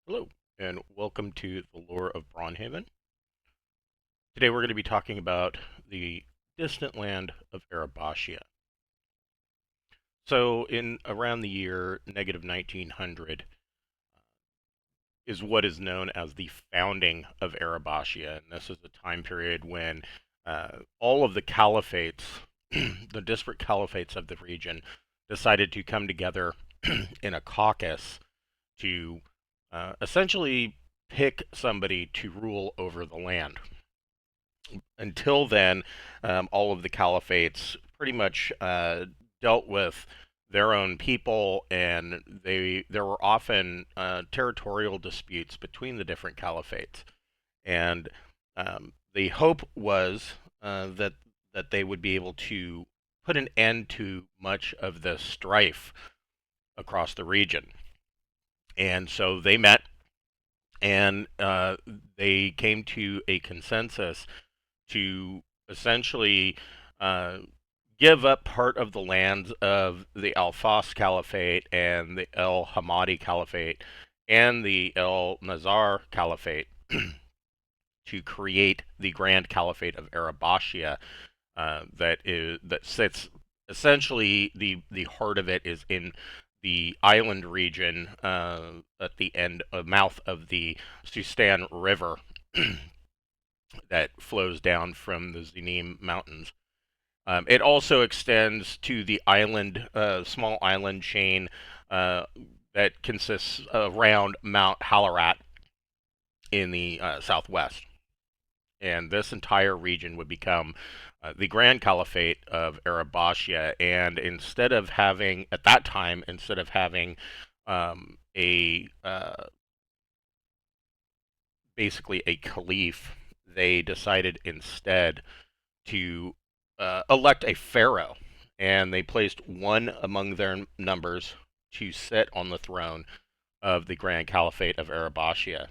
Hello, and welcome to the lore of Braunhaven. Today we're going to be talking about the distant land of Arabashia. So, in around the year negative 1900 is what is known as the founding of Arabashia, and this is the time period when all of the caliphates, the disparate caliphates of the region, decided to come together in a caucus to essentially pick somebody to rule over the land. Until then, all of the caliphates pretty much dealt with their own people, and there were often territorial disputes between the different caliphates. And the hope was that they would be able to put an end to much of the strife across the region. And so they met, and they came to a consensus to essentially uh, give up part of the lands of the Al Fas Caliphate and the El Hamadi Caliphate and the El Nazar Caliphate to create the Grand Caliphate of Arabashia. That sits essentially the heart of it is in the island region at the mouth of the Sustan River that flows down from the Zinim Mountains. It also extends to the small island chain that consists around Mount Halarat in the southwest. And this entire region would become the Grand Caliphate of Arabashia. And at that time, instead of having a basically a caliph, they decided instead to elect a pharaoh, and they placed one among their numbers to sit on the throne of the Grand Caliphate of Arabashia.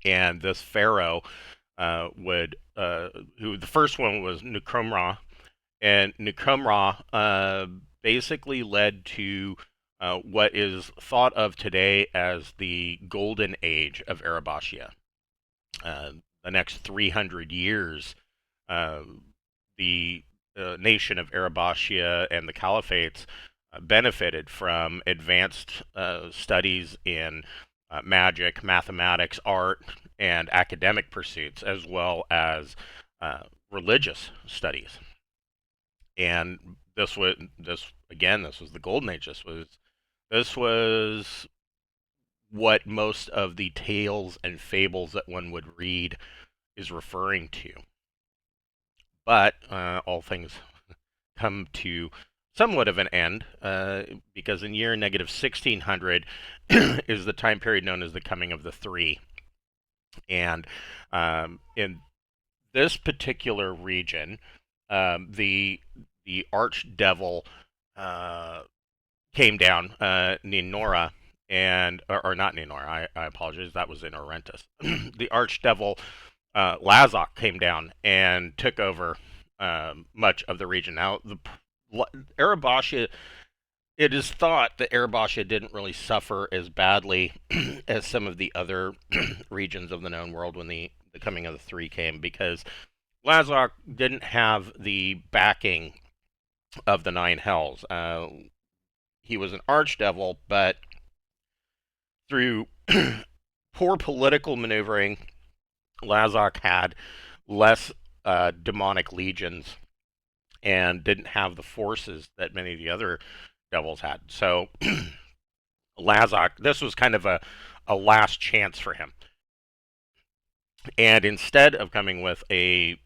And this pharaoh who the first one was Nukrumra, and Nukrumra basically led to what is thought of today as the golden age of Arabashia. The next 300 years, uh, the nation of Arabashia and the caliphates benefited from advanced studies in magic, mathematics, art, and academic pursuits, as well as religious studies. And this was the golden age. This was what most of the tales and fables that one would read is referring to. But all things come to somewhat of an end, because in year negative 1600 is the time period known as the coming of the three. And in this particular region, the archdevil came down, Ninora, or not Ninora. I apologize. That was in Orentis. The archdevil Lazok came down and took over much of the region. Now, the Arabashia, it is thought that Arabashia didn't really suffer as badly as some of the other regions of the known world when the coming of the three came, because Lazok didn't have the backing of the nine hells. He was an archdevil, but through poor political maneuvering, Lazok had less demonic legions and didn't have the forces that many of the other devils had. So Lazok, this was kind of a last chance for him. And instead of coming with huge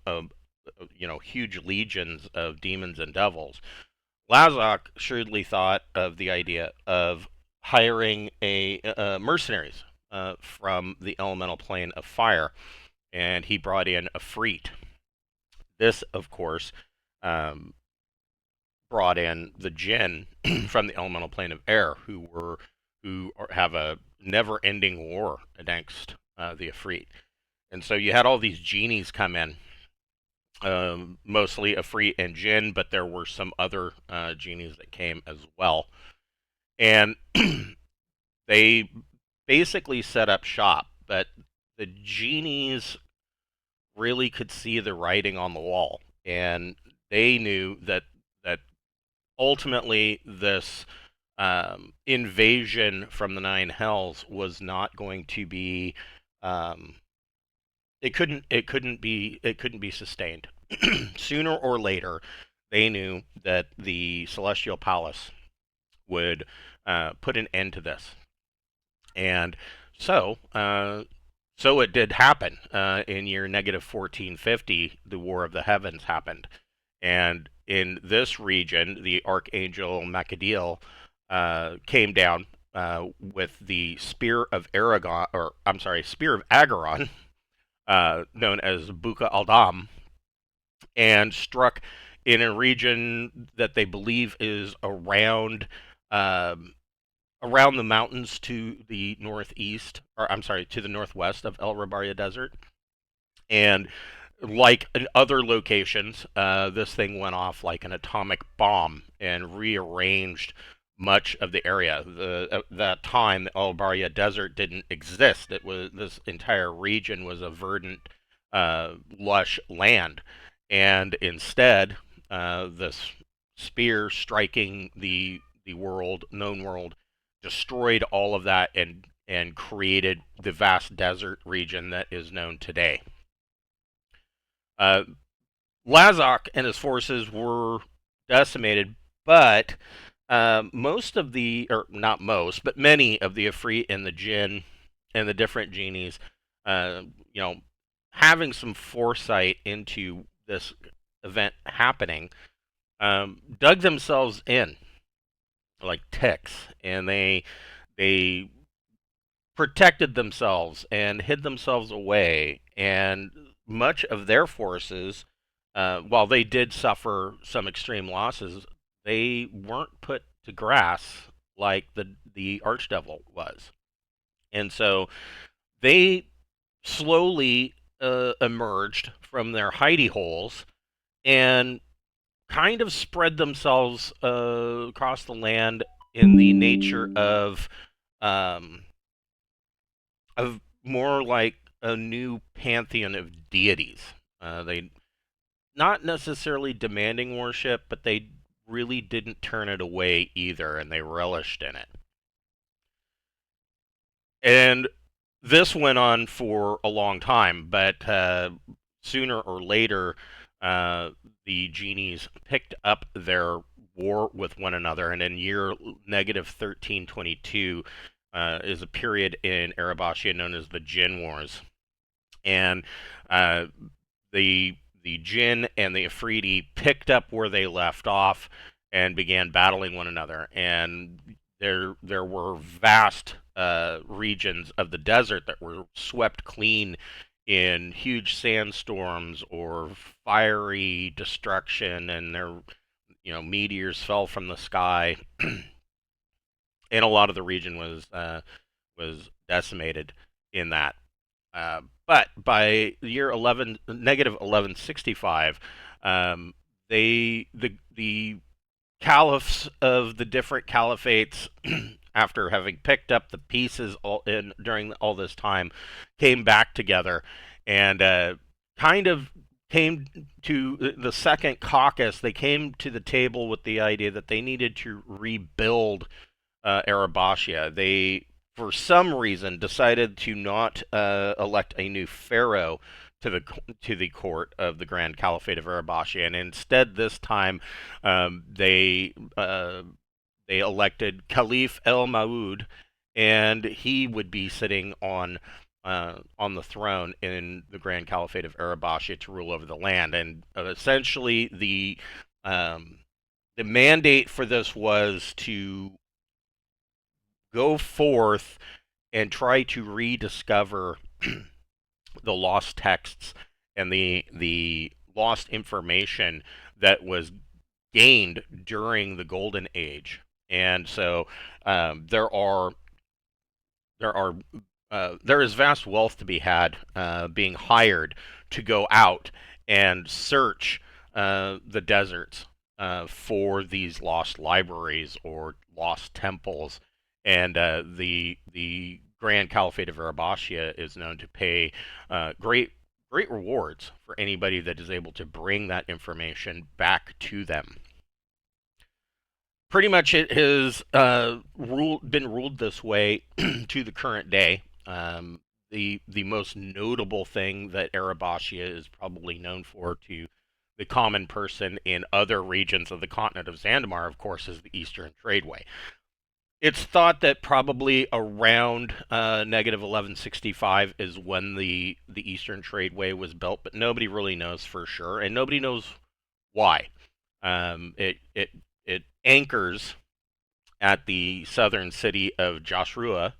legions of demons and devils, Lazok shrewdly thought of the idea of hiring mercenaries from the elemental plane of fire, and he brought in a Freet. This, of course, um, brought in the Jinn from the elemental plane of air, who have a never-ending war against the Ifrit. And so you had all these genies come in, mostly Ifrit and Jinn, but there were some other genies that came as well. And they basically set up shop, but the genies really could see the writing on the wall, and they knew that ultimately this invasion from the Nine Hells was not going to be um, it couldn't be sustained. Sooner or later, they knew that the Celestial Palace would put an end to this, and so so it did happen. In year negative 1450, the War of the Heavens happened, and in this region, the Archangel Macadiel came down with the Spear of Aragon, or I'm sorry, Spear of Agaron, known as Buka Aldam, and struck in a region that they believe is um, around the mountains to the northeast, or I'm sorry, to the northwest of El Rabaria Desert. And like in other locations, this thing went off like an atomic bomb and rearranged much of the area. At that time, the El Baria Desert didn't exist. It was this entire region was a verdant, lush land, and instead, this spear striking the world, known world, destroyed all of that and created the vast desert region that is known today. Uh, Lazak and his forces were decimated, but most of the, or not most, but many of the Ifrit and the Jinn and the different genies, uh, you know, having some foresight into this event happening, dug themselves in like ticks, and they protected themselves and hid themselves away, and much of their forces, while they did suffer some extreme losses, they weren't put to grass like the Archdevil was, and so they slowly emerged from their hidey holes and kind of spread themselves across the land in the nature um, of more like a new pantheon of deities. They not necessarily demanding worship, but they really didn't turn it away either, and they relished in it. And this went on for a long time, but sooner or later, uh, the genies picked up their war with one another, and in year negative 1322 is a period in Arabashia known as the Jinn Wars, and uh, the Jinn and the Afridi picked up where they left off and began battling one another. And there were vast regions of the desert that were swept clean in huge sandstorms or fiery destruction, and meteors fell from the sky, and a lot of the region was decimated in that. But by the year 1165, the caliphs of the different caliphates, after having picked up the pieces during all this time, came back together and kind of came to the second caucus. They came to the table with the idea that they needed to rebuild Arabashia. They, for some reason, decided to not elect a new pharaoh to the court of the Grand Caliphate of Arabashia, and instead this time they elected Caliph El Maud, and he would be sitting on the throne in the Grand Caliphate of Arabashia to rule over the land. And essentially the mandate for this was to go forth and try to rediscover the lost texts and the lost information that was gained during the Golden Age. And so there is vast wealth to be had being hired to go out and search the deserts for these lost libraries or lost temples, and the Grand Caliphate of Arabashia is known to pay great rewards for anybody that is able to bring that information back to them. Pretty much it has been ruled this way to the current day. The most notable thing that Arabashia is probably known for to the common person in other regions of the continent of Zanzibar, of course, is the Eastern Tradeway. It's thought that probably around negative 1165 is when the Eastern Tradeway was built, but nobody really knows for sure, and nobody knows why. It anchors at the southern city of Joshua,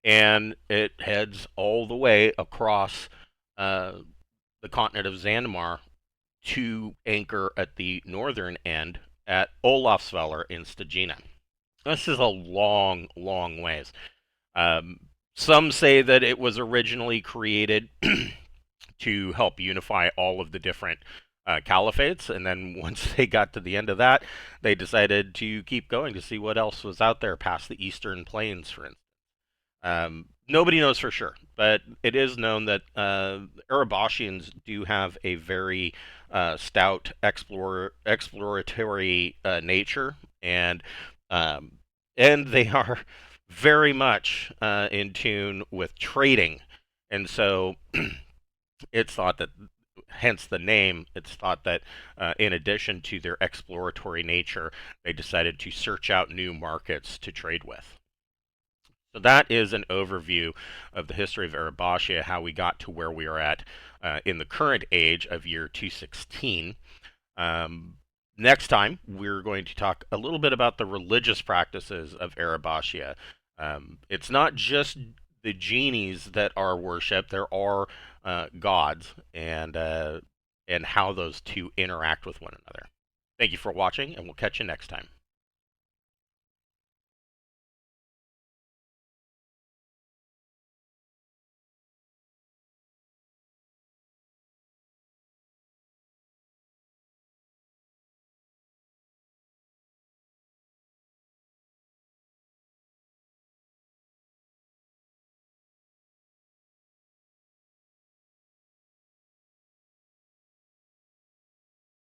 and it heads all the way across the continent of Zanzibar to anchor at the northern end at Olafsfjord in Stagina. This is a long, long ways. Um, some say that it was originally created to help unify all of the different caliphates, and then once they got to the end of that, they decided to keep going to see what else was out there past the Eastern Plains, for instance. Nobody knows for sure, but it is known that Arabashians do have a very stout exploratory nature, and they are very much in tune with trading, and so it's thought that, hence the name, it's thought that in addition to their exploratory nature, they decided to search out new markets to trade with. So that is an overview of the history of Arabashia, how we got to where we are at in the current age of year 216. Next time, we're going to talk a little bit about the religious practices of Arabashia. It's not just the genies that are worshipped; there are gods, and how those two interact with one another. Thank you for watching, and we'll catch you next time.